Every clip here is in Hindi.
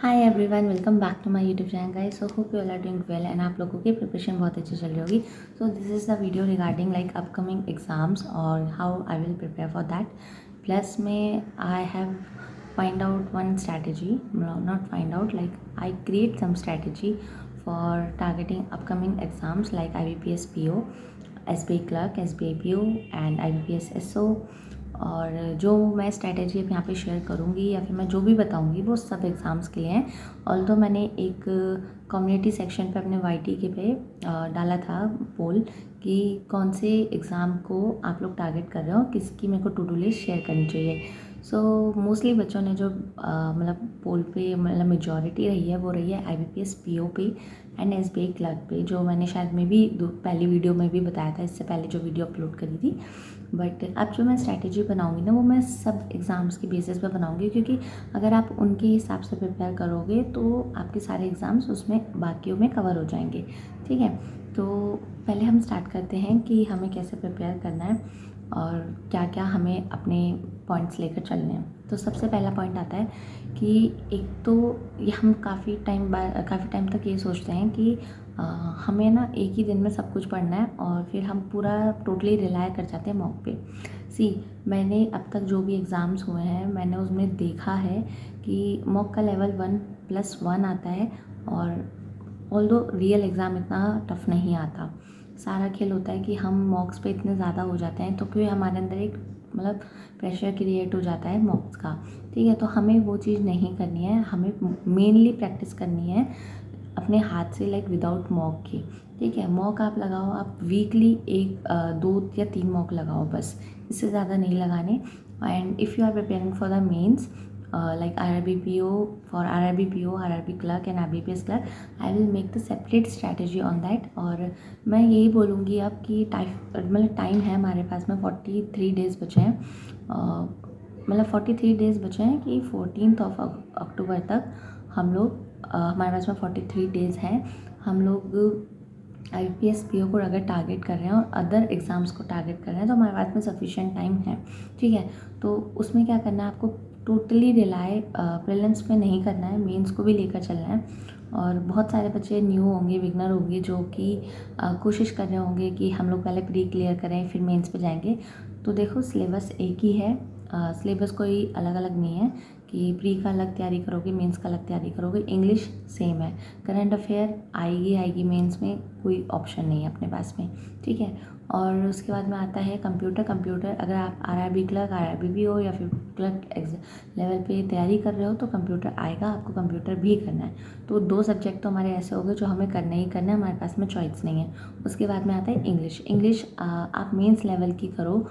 Hi everyone, welcome back to my YouTube channel guys. So hope you all are doing well and आप लोगों की प्रिपरेशन बहुत अच्छी चल रही होगी। So this is the video regarding like upcoming exams और how I will prepare for that. Plus में I have find out one strategy, not find out, like I create some strategy for targeting upcoming exams like IBPS PO, SBI clerk, SBI PO and IBPS SO। और जो मैं स्ट्रैटेजी अब यहाँ पे शेयर करूँगी या फिर मैं जो भी बताऊँगी वो सब एग्ज़ाम्स के लिए हैं। ऑल्दो मैंने एक कम्युनिटी सेक्शन पे अपने YT के पे डाला था पोल कि कौन से एग्ज़ाम को आप लोग टारगेट कर रहे हो, किसकी मेरे को टू डू लिस्ट शेयर करनी चाहिए। सो मोस्टली बच्चों ने जो मतलब पोल पे मतलब मेजॉरिटी रही है वो रही है IBPS PO पे एंड SBI क्लर्क पे, जो मैंने शायद में भी पहली वीडियो में भी बताया था, इससे पहले जो वीडियो अपलोड करी थी। बट अब जो मैं स्ट्रैटेजी बनाऊंगी ना वो मैं सब एग्ज़ाम्स के बेसिस पे बनाऊंगी, क्योंकि अगर आप उनके हिसाब से प्रिपेयर करोगे तो आपके सारे एग्ज़ाम्स उसमें बाकियों में कवर हो जाएंगे। ठीक है, तो पहले हम स्टार्ट करते हैं कि हमें कैसे प्रिपेयर करना है और क्या क्या हमें अपने पॉइंट्स लेकर चलने हैं। तो सबसे पहला पॉइंट आता है कि एक तो ये हम काफ़ी टाइम तक ये सोचते हैं कि हमें ना एक ही दिन में सब कुछ पढ़ना है और फिर हम पूरा टोटली रिलाय कर जाते हैं मॉक पे। मैंने अब तक जो भी एग्ज़ाम्स हुए हैं मैंने उसमें देखा है कि मॉक का लेवल 1+1 आता है और ऑल्दो रियल एग्ज़ाम इतना टफ नहीं आता। सारा खेल होता है कि हम मॉक्स पे इतने ज़्यादा हो जाते हैं तो फिर हमारे अंदर एक मतलब प्रेशर क्रिएट हो जाता है मॉक्स का। ठीक है, तो हमें वो चीज़ नहीं करनी है, हमें मेनली प्रैक्टिस करनी है अपने हाथ से, लाइक विदाउट मॉक की। ठीक है, मॉक आप लगाओ, आप वीकली 2 या 3 मॉक लगाओ बस, इससे ज़्यादा नहीं लगाने। And if you are preparing for the mains like RRB PO, for RRB PO, RRB clerk and IBPS clerk, I will make the separate strategy on that। और मैं यही बोलूँगी अब कि टाइम है हमारे पास में 43 डेज़ बचे हैं, मतलब 43 डेज़ बचे हैं कि 14 अक्टूबर तक हम लोग हमारे पास में 43 डेज़ हैं। हम लोग IBPS PO को अगर टारगेट कर रहे हैं और अदर एग्ज़ाम्स को टारगेट कर रहे हैं तो हमारे पास में सफिशिएंट टाइम है। ठीक है, तो उसमें क्या करना है, आपको टोटली रिलाय प्रीलिम्स पे नहीं करना है, मेंस को भी लेकर चलना है। और बहुत सारे बच्चे न्यू होंगे, बिगनर होंगे, जो कि कोशिश कर रहे होंगे कि हम लोग पहले प्री क्लियर करें फिर मेंस पे जाएंगे। तो देखो, सिलेबस एक ही है, सिलेबस कोई अलग अलग नहीं है कि प्री का अलग तैयारी करोगे, मेंस का अलग तैयारी करोगे। इंग्लिश सेम है, करंट अफेयर आएगी मेंस में, कोई ऑप्शन नहीं है अपने पास में। ठीक है, और उसके बाद में आता है कंप्यूटर अगर आप RRB क्लर्क, RRB PO या फिर क्लर्क लेवल पे तैयारी कर रहे हो तो कंप्यूटर आएगा, आपको कंप्यूटर भी करना है। तो 2 सब्जेक्ट तो हमारे ऐसे हो गए जो हमें करना ही करना है, हमारे पास में चॉइस नहीं है। उसके बाद में आता है इंग्लिश आप मेंस लेवल की करो,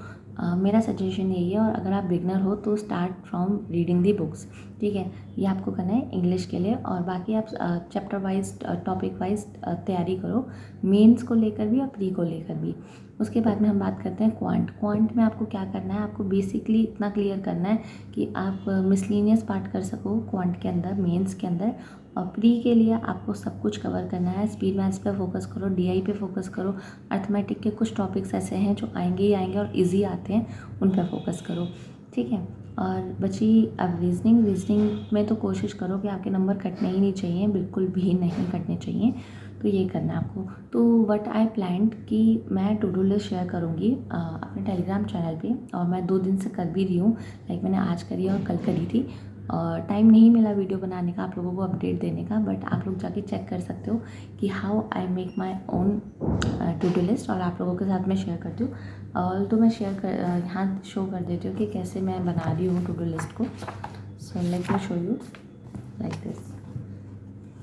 मेरा सजेशन यही है। और अगर आप बिगनर हो तो start from reading the books. ठीक है, ये आपको करना है इंग्लिश के लिए। और बाकी आप चैप्टर वाइज, टॉपिक वाइज तैयारी करो, मेंस को लेकर भी और प्री को लेकर भी। उसके बाद में हम बात करते हैं क्वांट में आपको क्या करना है, आपको बेसिकली इतना क्लियर करना है कि आप मिसलिनियस पार्ट कर सको क्वांट के अंदर, मेंस के अंदर। और प्री के लिए आपको सब कुछ कवर करना है, स्पीड मैथ्स पे फोकस करो, DI पे फोकस करो, अर्थमेटिक के कुछ टॉपिक्स ऐसे हैं जो आएंगे ही आएंगे और इजी आते हैं, उन पर फोकस करो। ठीक है, और बची अब रीजनिंग में तो कोशिश करो कि आपके नंबर कटने ही नहीं चाहिए, बिल्कुल भी नहीं कटने चाहिए। तो ये करना है आपको। तो व्हाट आई प्लान्ड कि मैं टू डू लिस्ट शेयर करूँगी अपने टेलीग्राम चैनल पे, और मैं 2 दिन से कर भी रही हूँ, लाइक मैंने आज करी और कल करी थी। और टाइम नहीं मिला वीडियो बनाने का, आप लोगों को अपडेट देने का, बट आप लोग जाके चेक कर सकते हो कि how I make my own to do list, और आप लोगों के साथ मैं शेयर करती हूँ। और तो मैं यहाँ शो कर देती हूँ कि कैसे मैं बना रही हूँ टू डू लिस्ट को। So let me show you like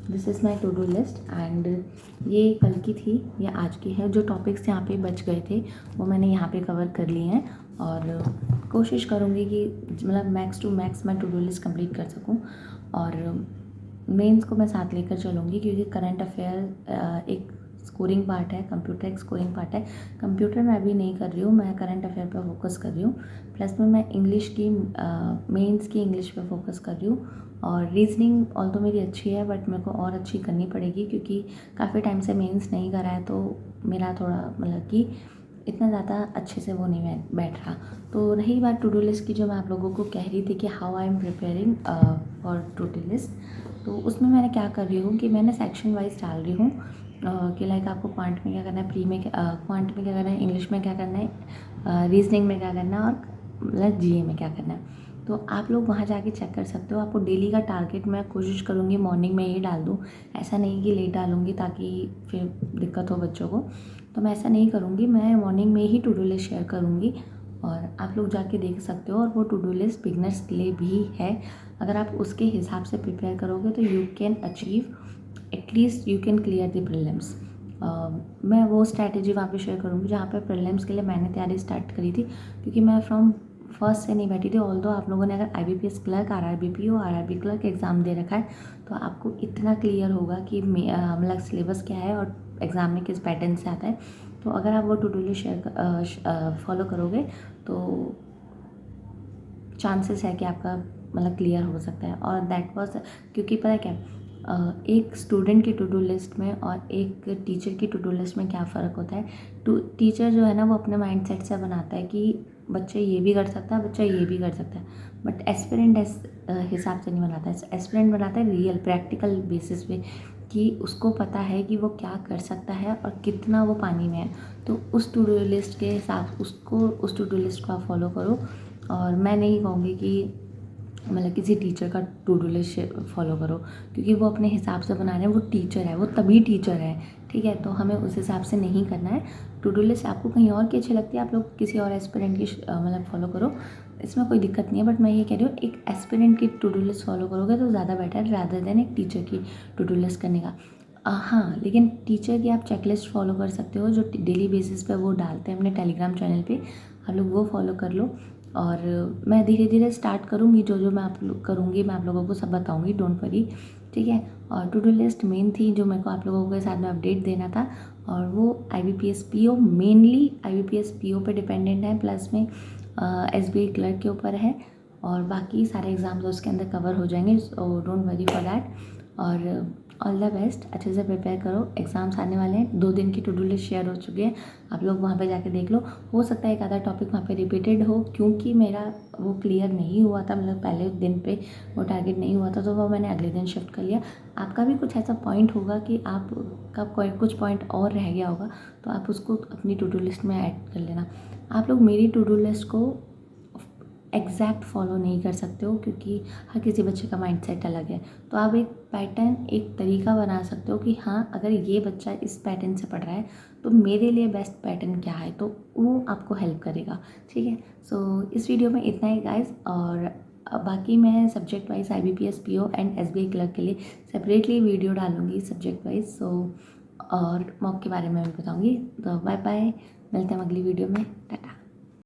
this is my to do list. And ये कल की थी, ये आज की है। जो टॉपिक्स यहाँ पे बच गए थे वो मैंने यहाँ पे कवर कर लिए हैं, और कोशिश करूँगी कि मतलब मैक्स टू मैक्स मैं टू डू लिस्ट कंप्लीट कर सकूँ। और मेंस को मैं साथ लेकर चलूँगी, क्योंकि करंट अफेयर एक स्कोरिंग पार्ट है, कंप्यूटर एक स्कोरिंग पार्ट है। कंप्यूटर मैं अभी नहीं कर रही हूँ, मैं करंट अफेयर पर फोकस कर रही हूँ। प्लस में मैं इंग्लिश की मेंस की इंग्लिश पे फोकस कर रही हूँ। और रीजनिंग ऑल तो मेरी अच्छी है, बट मेरे को और अच्छी करनी पड़ेगी, क्योंकि काफ़ी टाइम से मेंस नहीं करा है, तो मेरा थोड़ा मतलब कि इतना ज़्यादा अच्छे से वो नहीं बैठ रहा। तो रही बात टू डू लिस्ट की, जो मैं आप लोगों को कह रही थी कि how I am preparing for to do list. तो उसमें मैंने क्या कर रही हूँ कि मैंने सेक्शन वाइज डाल रही हूँ कि लाइक आपको क्वांट में क्या करना है, प्री में क्वांट में क्या करना है, इंग्लिश में क्या करना है, रीजनिंग में क्या करना है और मतलब जीए में क्या करना है। तो आप लोग वहाँ जाके चेक कर सकते हो। आपको डेली का टारगेट मैं कोशिश करूँगी मॉर्निंग में ही डाल दूँ, ऐसा नहीं कि लेट डालूँगी ताकि फिर दिक्कत हो बच्चों को। तो मैं ऐसा नहीं करूँगी, मैं मॉर्निंग में ही टू डू लिस्ट शेयर करूँगी और आप लोग जाके देख सकते हो। और वो टू डू लिस्ट बिगनर्स के लिए भी है। अगर आप उसके हिसाब से प्रिपेयर करोगे तो you can achieve, at least you can clear the prelims. मैं वो स्ट्रैटेजी वहाँ पे शेयर करूँगी जहाँ पे प्रीलिम्स के लिए मैंने तैयारी स्टार्ट करी थी, क्योंकि मैं फ्रॉम फर्स्ट से नहीं बैठी थी। ऑल्दो आप लोगों ने अगर IBPS clerk, RRBPO, RRB clerk exam दे रखा है तो आपको इतना क्लियर होगा कि मतलब सिलेबस क्या है और एग्ज़ाम में किस पैटर्न से आता है। तो अगर आप वो to do list share follow करोगे तो चांसेस है कि आपका मतलब क्लियर हो सकता है। और दैट वाज, क्योंकि पता है क्या, एक स्टूडेंट की टू डू लिस्ट में और एक टीचर की टू डू लिस्ट में क्या फ़र्क होता है। टीचर जो है ना वो अपने माइंडसेट से बनाता है कि बच्चे ये भी कर सकता है, बच्चा ये भी कर सकता है, बट एस्पिरेंट हिसाब से नहीं बनाता है। एस्पिरेंट बनाता है रियल प्रैक्टिकल बेसिस पे कि उसको पता है कि वो क्या कर सकता है और कितना वो पानी में है। तो उस टू डू लिस्ट के हिसाब उस टू डू लिस्ट को आप फॉलो करो। और मैं नहीं कहूँगी कि मतलब किसी टीचर का टू डू लिस्ट फॉलो करो, क्योंकि वो अपने हिसाब से बना रहे हैं, वो टीचर है, वो तभी टीचर है, ठीक है। तो हमें उस हिसाब से नहीं करना है। टू डू लिस्ट आपको कहीं और की अच्छी लगती है, आप लोग किसी और एस्पिरेंट की मतलब फॉलो करो, इसमें कोई दिक्कत नहीं है। बट मैं ये कह रही हूँ एक एस्पिरेंट की टू डू लिस्ट फॉलो करोगे तो ज़्यादा बेटर है रादर देन एक टीचर की टू डू लिस्ट करने का। हाँ, लेकिन टीचर की आप चेकलिस्ट फॉलो कर सकते हो जो डेली बेसिस पे वो डालते हैं अपने टेलीग्राम चैनल पे, आप लोग वो फॉलो कर लो। और मैं धीरे धीरे स्टार्ट करूँगी, जो जो मैं आप लोग करूँगी मैं आप लोगों को सब बताऊँगी, डोंट वरी, ठीक है। और टू डू लिस्ट मेन थी जो मेरे को आप लोगों के साथ में अपडेट देना था, और वो IBPS PO, mainly IBPS PO पे डिपेंडेंट है, प्लस में SBI क्लर्क के ऊपर है, और बाकी सारे एग्ज़ाम्स उसके अंदर कवर हो जाएंगे। So don't worry for that. और ऑल द बेस्ट, अच्छे से प्रिपेयर करो, एग्ज़ाम्स आने वाले हैं। 2 दिन की टू डू लिस्ट शेयर हो चुकी है, आप लोग वहाँ पे जाके देख लो। हो सकता है एक आधा टॉपिक वहाँ पे रिपीटेड हो, क्योंकि मेरा वो क्लियर नहीं हुआ था, मतलब पहले दिन पे वो टारगेट नहीं हुआ था, तो वो मैंने अगले दिन शिफ्ट कर लिया। आपका भी कुछ ऐसा पॉइंट होगा कि आपका कोई कुछ पॉइंट और रह गया होगा, तो आप उसको अपनी टू डू लिस्ट में ऐड कर लेना। आप लोग मेरी टू डू लिस्ट को एग्जैक्ट फॉलो नहीं कर सकते हो, क्योंकि हर किसी बच्चे का माइंडसेट अलग है। तो आप एक पैटर्न, एक तरीका बना सकते हो कि हाँ, अगर ये बच्चा इस पैटर्न से पढ़ रहा है तो मेरे लिए बेस्ट पैटर्न क्या है, तो वो आपको हेल्प करेगा, ठीक है। सो इस वीडियो में इतना ही गाइस, और बाकी मैं subject wise IBPS PO and SBI clerk के लिए सेपरेटली वीडियो डालूंगी सब्जेक्ट वाइज। सो और मॉक के बारे में भी बताऊँगी। तो बाय बाय, मिलते हैं अगली वीडियो में, टाटा।